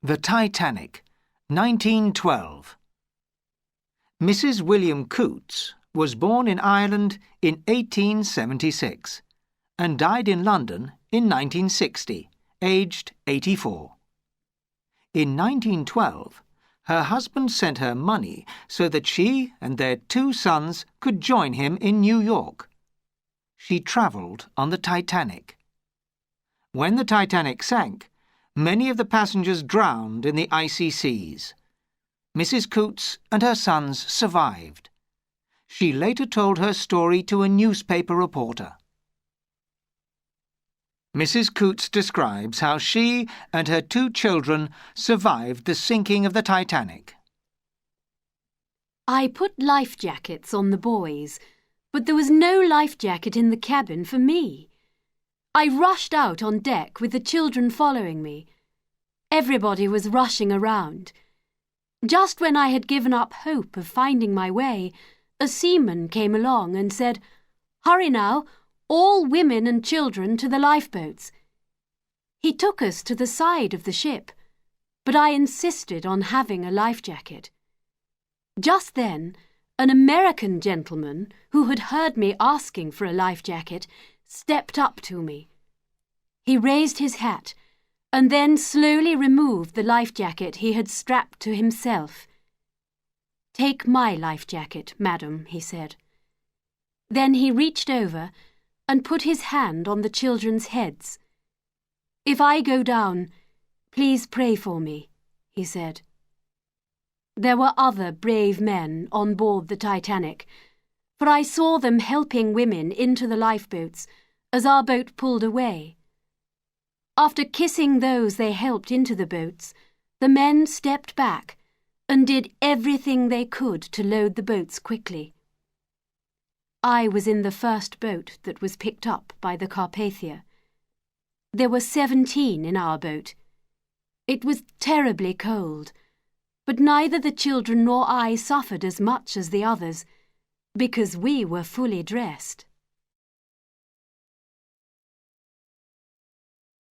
The Titanic, 1912. Mrs. William Coutts was born in Ireland in 1876 and died in London in 1960, aged 84. In 1912, her husband sent her money so that she and their 2 sons could join him in New York. She travelled on the Titanic. When the Titanic sank, many of the passengers drowned in the icy seas. Mrs. Coutts and her sons survived. She later told her story to a newspaper reporter. Mrs. Coutts describes how she and her 2 children survived the sinking of the Titanic. I put life jackets on the boys, but there was no life jacket in the cabin for me. I rushed out on deck with the children following me. Everybody was rushing around. Just when I had given up hope of finding my way, a seaman came along and said, "Hurry now, all women and children to the lifeboats." He took us to the side of the ship, but I insisted on having a life jacket. Just then, an American gentleman who had heard me asking for a life jacket stepped up to me. He raised his hat and then slowly removed the life jacket he had strapped to himself. "Take my life jacket, madam," he said. Then he reached over and put his hand on the children's heads. "If I go down, please pray for me," he said. There were other brave men on board the Titanic, for I saw them helping women into the lifeboats as our boat pulled away. After kissing those they helped into the boats, the men stepped back and did everything they could to load the boats quickly. I was in the first boat that was picked up by the Carpathia. There were 17 in our boat. It was terribly cold, but neither the children nor I suffered as much as the others, because we were fully dressed.